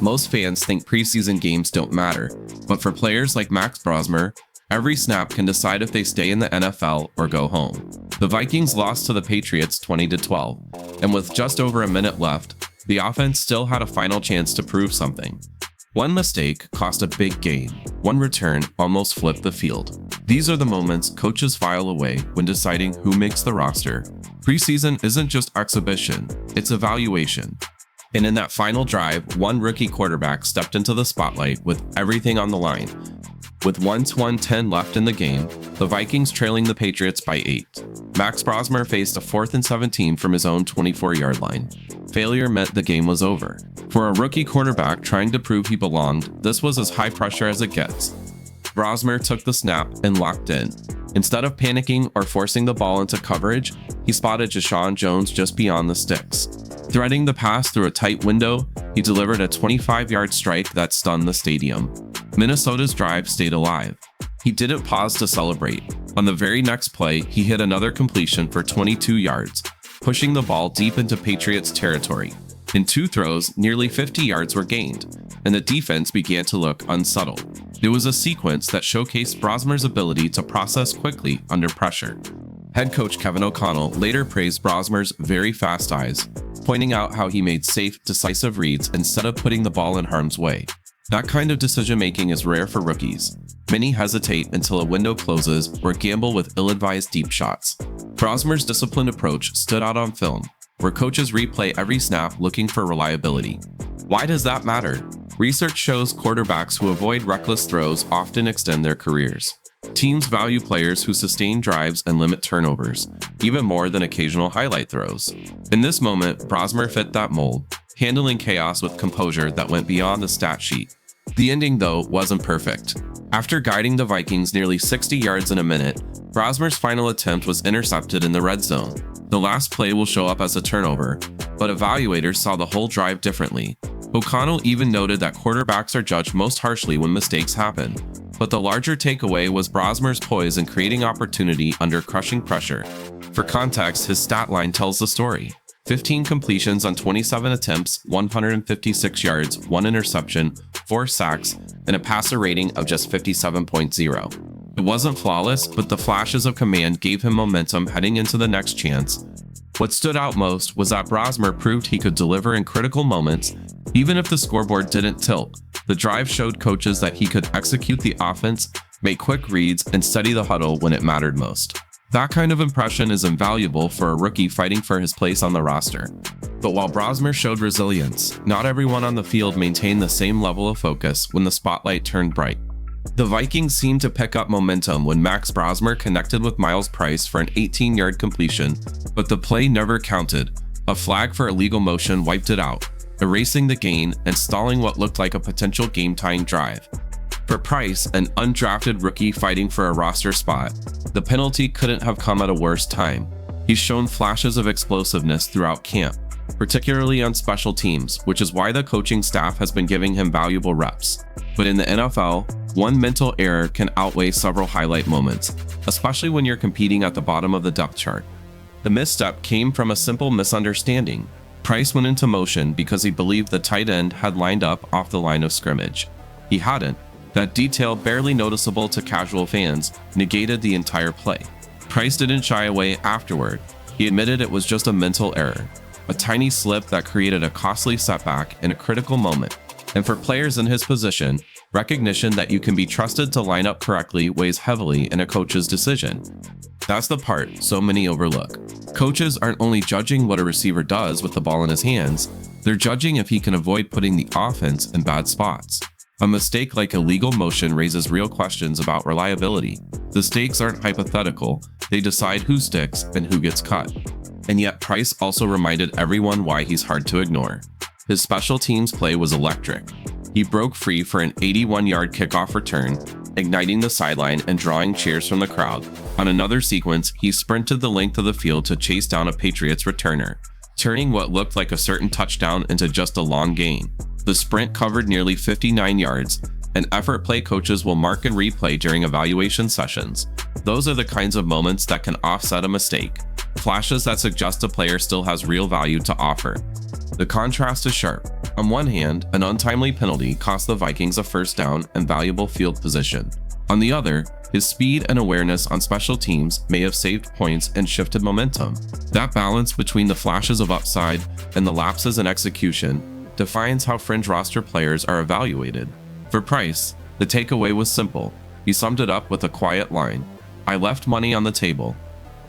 Most fans think preseason games don't matter, but for players like Max Rosmer, every snap can decide if they stay in the NFL or go home. The Vikings lost to the Patriots 20-12, and with just over a minute left, the offense still had a final chance to prove something. One mistake cost a big game. One return almost flipped the field. These are the moments coaches file away when deciding who makes the roster. Preseason isn't just exhibition, it's evaluation. And in that final drive, one rookie quarterback stepped into the spotlight with everything on the line. With 1:10 left in the game, the Vikings trailing the Patriots by 8. Max Rosmer faced a 4th and 17 from his own 24-yard line. Failure meant the game was over. For a rookie quarterback trying to prove he belonged, this was as high pressure as it gets. Rosmer took the snap and locked in. Instead of panicking or forcing the ball into coverage, he spotted Deshaun Jones just beyond the sticks. Threading the pass through a tight window, he delivered a 25-yard strike that stunned the stadium. Minnesota's drive stayed alive. He didn't pause to celebrate. On the very next play, he hit another completion for 22 yards, pushing the ball deep into Patriots territory. In 2 throws, nearly 50 yards were gained, and the defense began to look unsettled. It was a sequence that showcased Rosmer's ability to process quickly under pressure. Head coach Kevin O'Connell later praised Rosmer's very fast eyes, pointing out how he made safe, decisive reads instead of putting the ball in harm's way. That kind of decision-making is rare for rookies. Many hesitate until a window closes or gamble with ill-advised deep shots. Rosmer's disciplined approach stood out on film, where coaches replay every snap looking for reliability. Why does that matter? Research shows quarterbacks who avoid reckless throws often extend their careers. Teams value players who sustain drives and limit turnovers, even more than occasional highlight throws. In this moment, Rosmer fit that mold, handling chaos with composure that went beyond the stat sheet. The ending, though, wasn't perfect. After guiding the Vikings nearly 60 yards in a minute, Rosmer's final attempt was intercepted in the red zone. The last play will show up as a turnover, but evaluators saw the whole drive differently. O'Connell even noted that quarterbacks are judged most harshly when mistakes happen. But the larger takeaway was Rosmer's poise in creating opportunity under crushing pressure. For context, his stat line tells the story. 15 completions on 27 attempts, 156 yards, 1 interception, 4 sacks, and a passer rating of just 57.0. It wasn't flawless, but the flashes of command gave him momentum heading into the next chance. What stood out most was that Rosmer proved he could deliver in critical moments, even if the scoreboard didn't tilt. The drive showed coaches that he could execute the offense, make quick reads, and steady the huddle when it mattered most. That kind of impression is invaluable for a rookie fighting for his place on the roster. But while Rosmer showed resilience, not everyone on the field maintained the same level of focus when the spotlight turned bright. The Vikings seemed to pick up momentum when Max Rosmer connected with Miles Price for an 18-yard completion, but the play never counted. A flag for illegal motion wiped it out, erasing the gain and stalling what looked like a potential game-tying drive. For Price, an undrafted rookie fighting for a roster spot, the penalty couldn't have come at a worse time. He's shown flashes of explosiveness throughout camp, particularly on special teams, which is why the coaching staff has been giving him valuable reps. But in the NFL, one mental error can outweigh several highlight moments, especially when you're competing at the bottom of the depth chart. The misstep came from a simple misunderstanding. Price went into motion because he believed the tight end had lined up off the line of scrimmage. He hadn't. That detail, barely noticeable to casual fans, negated the entire play. Price didn't shy away afterward. He admitted it was just a mental error, a tiny slip that created a costly setback in a critical moment. And for players in his position, recognition that you can be trusted to line up correctly weighs heavily in a coach's decision. That's the part so many overlook. Coaches aren't only judging what a receiver does with the ball in his hands, they're judging if he can avoid putting the offense in bad spots. A mistake like illegal motion raises real questions about reliability. The stakes aren't hypothetical, they decide who sticks and who gets cut. And yet Price also reminded everyone why he's hard to ignore. His special teams play was electric. He broke free for an 81-yard kickoff return, igniting the sideline and drawing cheers from the crowd. On another sequence, he sprinted the length of the field to chase down a Patriots returner, turning what looked like a certain touchdown into just a long gain. The sprint covered nearly 59 yards, an effort play coaches will mark and replay during evaluation sessions. Those are the kinds of moments that can offset a mistake, flashes that suggest a player still has real value to offer. The contrast is sharp. On one hand, an untimely penalty cost the Vikings a first down and valuable field position. On the other, his speed and awareness on special teams may have saved points and shifted momentum. That balance between the flashes of upside and the lapses in execution defines how fringe roster players are evaluated. For Price, the takeaway was simple. He summed it up with a quiet line: "I left money on the table."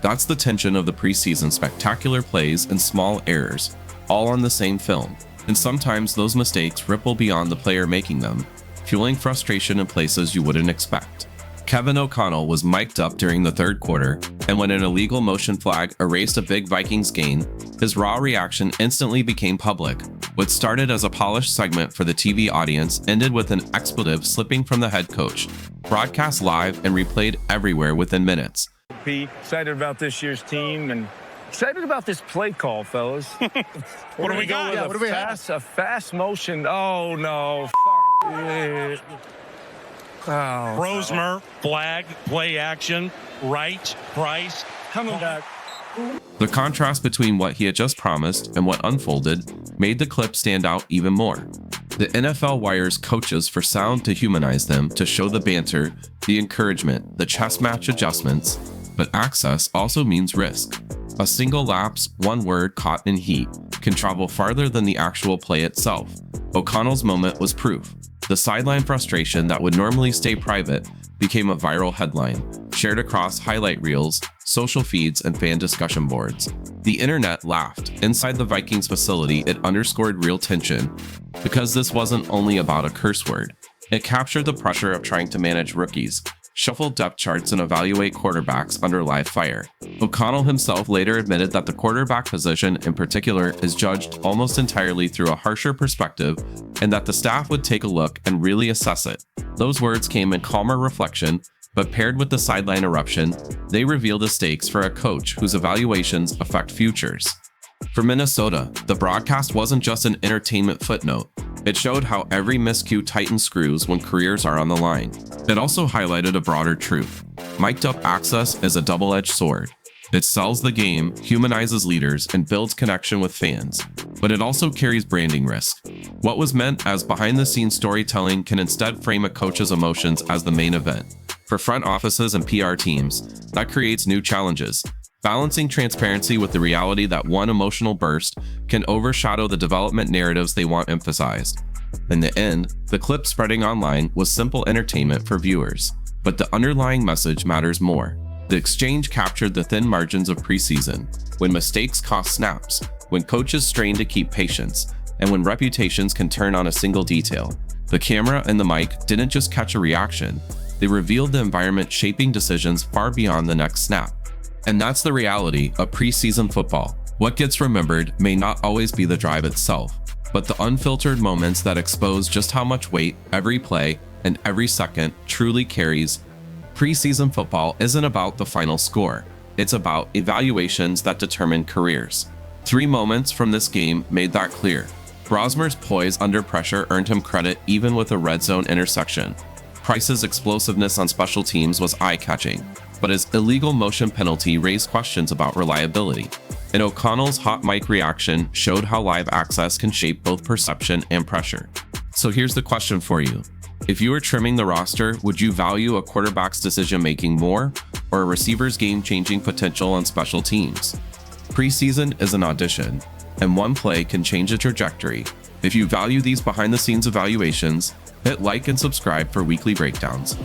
That's the tension of the preseason: spectacular plays and small errors, all on the same film. And sometimes those mistakes ripple beyond the player making them, fueling frustration in places you wouldn't expect. Kevin O'Connell was mic'd up during the third quarter, and when an illegal motion flag erased a big Vikings gain, his raw reaction instantly became public. What started as a polished segment for the TV audience ended with an expletive slipping from the head coach, broadcast live and replayed everywhere within minutes. Pete, excited about this year's team and excited about this play call, fellas. What do we got? Yeah, what do we have? A fast motion. Oh, no. Yeah. Oh, Rosmer, flag, play action, right, Price. coming back. The contrast between what he had just promised and what unfolded made the clip stand out even more. The NFL wires coaches for sound to humanize them, to show the banter, the encouragement, the chess match adjustments, but access also means risk. A single lapse, one word caught in heat, can travel farther than the actual play itself. O'Connell's moment was proof. The sideline frustration that would normally stay private became a viral headline, shared across highlight reels, social feeds, and fan discussion boards. The internet laughed. Inside the Vikings facility, it underscored real tension, because this wasn't only about a curse word. It captured the pressure of trying to manage rookies, shuffle depth charts, and evaluate quarterbacks under live fire. O'Connell himself later admitted that the quarterback position in particular is judged almost entirely through a harsher perspective, and that the staff would take a look and really assess it. Those words came in calmer reflection, but paired with the sideline eruption, they revealed the stakes for a coach whose evaluations affect futures. For Minnesota, the broadcast wasn't just an entertainment footnote. It showed how every miscue tightens screws when careers are on the line. It also highlighted a broader truth. Mic'd up access is a double-edged sword. It sells the game, humanizes leaders, and builds connection with fans. But it also carries branding risk. What was meant as behind-the-scenes storytelling can instead frame a coach's emotions as the main event. For front offices and PR teams, that creates new challenges. Balancing transparency with the reality that one emotional burst can overshadow the development narratives they want emphasized. In the end, the clip spreading online was simple entertainment for viewers, but the underlying message matters more. The exchange captured the thin margins of preseason, when mistakes cost snaps, when coaches strain to keep patience, and when reputations can turn on a single detail. The camera and the mic didn't just catch a reaction, they revealed the environment shaping decisions far beyond the next snap. And that's the reality of preseason football. What gets remembered may not always be the drive itself, but the unfiltered moments that expose just how much weight every play and every second truly carries. Preseason football isn't about the final score. It's about evaluations that determine careers. 3 moments from this game made that clear. Rosmer's poise under pressure earned him credit even with a red zone intersection. Price's explosiveness on special teams was eye-catching, but his illegal motion penalty raised questions about reliability. And O'Connell's hot mic reaction showed how live access can shape both perception and pressure. So here's the question for you. If you were trimming the roster, would you value a quarterback's decision-making more, or a receiver's game-changing potential on special teams? Preseason is an audition, and one play can change a trajectory. If you value these behind-the-scenes evaluations, hit like and subscribe for weekly breakdowns.